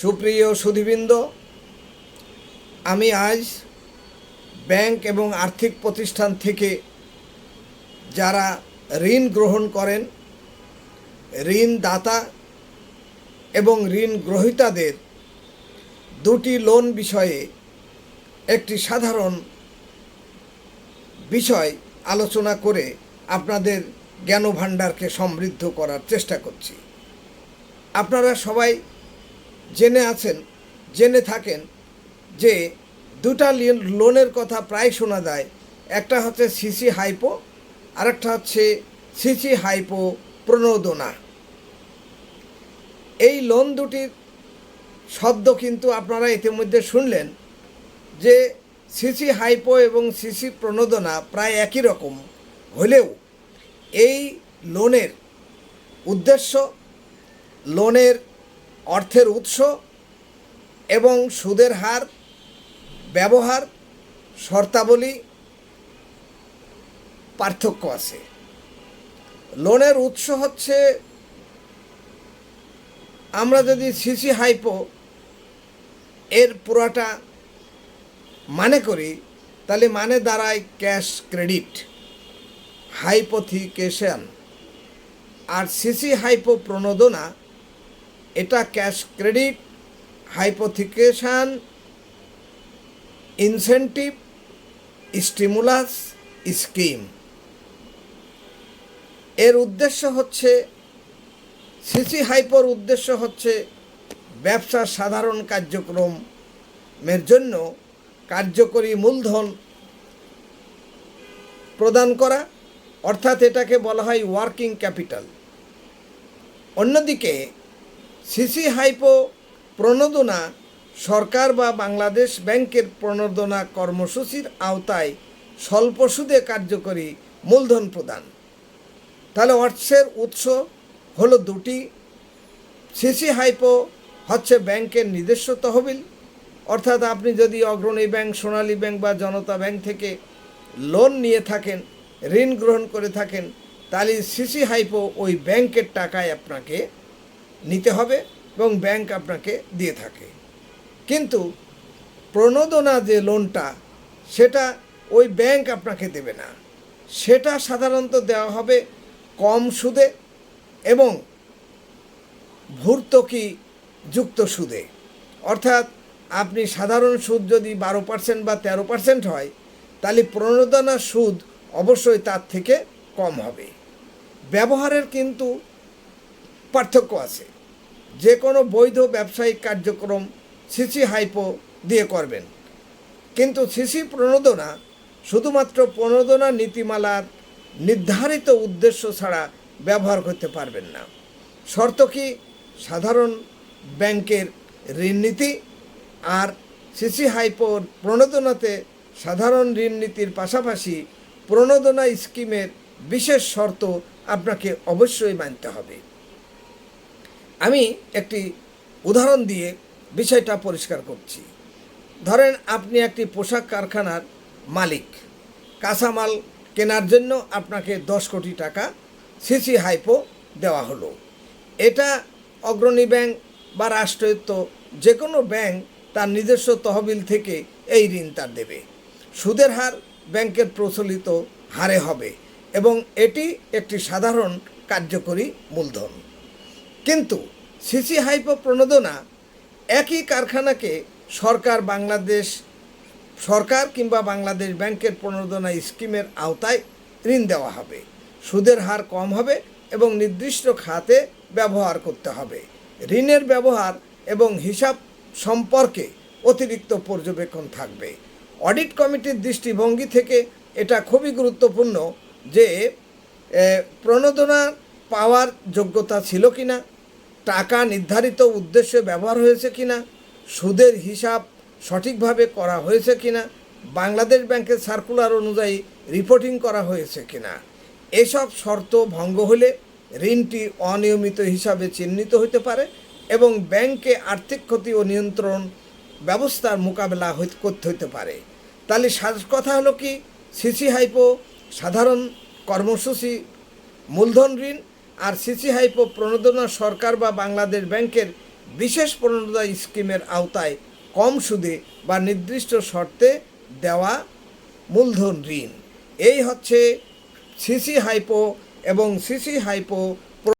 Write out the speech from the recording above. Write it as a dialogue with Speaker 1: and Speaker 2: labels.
Speaker 1: সুপ্রিয় সুধীবৃন্দ, আমি আজ ব্যাংক এবং আর্থিক প্রতিষ্ঠান থেকে যারা ঋণ গ্রহণ করেন, ঋণদাতা এবং ঋণ গ্রহীতাদের দুটি লোন বিষয়ে একটি সাধারণ বিষয় আলোচনা করে আপনাদের জ্ঞানভাণ্ডারকে সমৃদ্ধ করার চেষ্টা করছি। আপনারা সবাই জেনে থাকেন যে দুটা লোনের কথা প্রায় শোনা যায়। একটা হচ্ছে সিসি হাইপো, আরেকটা হচ্ছে সিসি হাইপো প্রণোদনা। এই লোন দুটির শব্দ কিন্তু আপনারা ইতিমধ্যে শুনলেন যে সিসি হাইপো এবং সিসি প্রণোদনা প্রায় একই রকম হলেও এই লোনের উদ্দেশ্য, লোনের অর্থের উৎস এবং সুদের হার, ব্যবহার, শর্তাবলী পার্থক্য আছে। লোনের উৎস হচ্ছে, আমরা যদি সিসি হাইপো এর পুরাটা মানে করি তাহলে মানে দাঁড়ায় ক্যাশ ক্রেডিট হাইপোথিকেশন, আর সিসি হাইপো প্রণোদনা এটা cash credit hypothecation incentive stimulus scheme. এর উদ্দেশ্য হচ্ছে, সিসি হাইপোর উদ্দেশ্য হচ্ছে ব্যবসার সাধারণ কার্যক্রমের জন্য কার্যকরী মূলধন প্রদান করা, অর্থাৎ এটাকে বলা হয় ওয়ার্কিং ক্যাপিটাল। অন্যদিকে সিসি হাইপো প্রণোদনা সরকার বা বাংলাদেশ ব্যাংকের প্রণোদনা কর্মসূচির আওতায় স্বল্প সুদে কার্যকরী মূলধন প্রদান। তাহলে অর্থের উৎস হলো দুটি। সিসি হাইপো হচ্ছে ব্যাংকের নিজস্ব তহবিল, অর্থাৎ আপনি যদি অগ্রণী ব্যাংক, সোনালী ব্যাংক বা জনতা ব্যাংক থেকে লোন নিয়ে থাকেন, ঋণ গ্রহণ করে থাকেন, তাহলে সিসি হাইপো ওই ব্যাংকের টাকায় আপনাকে নিতে হবে এবং ব্যাংক আপনাকে দিয়ে থাকে। কিন্তু প্রণোদনা যে লোনটা, সেটা ওই ব্যাংক আপনাকে দেবে না, সেটা সাধারণত দেওয়া হবে কম সুদে এবং ভর্তুকি যুক্ত সুদে। অর্থাৎ আপনি সাধারণ সুদ যদি 12% বা 13% হয়, তাহলে প্রণোদনার সুদ অবশ্যই তার থেকে কম হবে। ব্যবহারের কিন্তু পার্থক্য আছে। যে কোনো বৈধ ব্যবসায়িক কার্যক্রম সিসি হাইপো দিয়ে করবেন, কিন্তু সিসি প্রণোদনা শুধুমাত্র প্রণোদনা নীতিমালার নির্ধারিত উদ্দেশ্য ছাড়া ব্যবহার করতে পারবেন না। শর্ত কি? সাধারণ ব্যাংকের ঋণনীতি আর সিসি হাইপোর প্রণোদনাতে সাধারণ ঋণনীতির পাশাপাশি প্রণোদনা স্কিমের বিশেষ শর্ত আপনাকে অবশ্যই মানতে হবে। আমি একটি উদাহরণ দিয়ে বিষয়টা পরিষ্কার করছি। ধরেন আপনি একটি পোশাক কারখানার মালিক, কাঁচামাল কেনার জন্য আপনাকে 10 কোটি টাকা সিসি হাইপো দেওয়া হলো। এটা অগ্রণী ব্যাংক বা রাষ্ট্রায়ত্ত যে কোনো ব্যাংক তার নিজস্ব তহবিল থেকে এই ঋণ তার দেবে। সুদের হার ব্যাংকের প্রচলিত হারে হবে এবং এটি একটি সাধারণ কার্যকরী মূলধন। কিন্তু সিসি হাইপো প্রণোদনা একই কারখানাকে সরকার কিংবা বাংলাদেশ ব্যাংকের প্রণোদনা স্কিমের আওতায় ঋণ দেওয়া হবে। সুদের হার কম হবে এবং নির্দিষ্ট খাতে ব্যবহার করতে হবে। ঋণের ব্যবহার এবং হিসাব সম্পর্কে অতিরিক্ত পর্যবেক্ষণ থাকবে। অডিট কমিটির দৃষ্টিভঙ্গি থেকে এটা খুবই গুরুত্বপূর্ণ যে প্রণোদনা পাওয়ার যোগ্যতা ছিল কিনা, টাকা নির্ধারিত উদ্দেশ্যে ব্যবহার হয়েছে কিনা, সুদের হিসাব সঠিকভাবে করা হয়েছে কিনা, বাংলাদেশ ব্যাংকের সার্কুলার অনুযায়ী রিপোর্টিং করা হয়েছে কিনা। এসব শর্ত ভঙ্গ হলে ঋণটি অনিয়মিত হিসাবে চিহ্নিত হতে পারে এবং ব্যাংকে আর্থিক ক্ষতি ও নিয়ন্ত্রণ ব্যবস্থার মোকাবেলা করতে হতে পারে। তাহলে কথা হলো কি, সিসি হাইপো সাধারণ কর্মসূচি মূলধন ঋণ আর সিসি হাইপো প্রণোদনা সরকার বা বাংলাদেশ ব্যাংকের বিশেষ প্রণোদনা স্কিমের আওতায় কম সুদে বা নির্দিষ্ট শর্তে দেওয়া মূলধন ঋণ। এই হচ্ছে সিসি হাইপো এবং সিসি হাইপো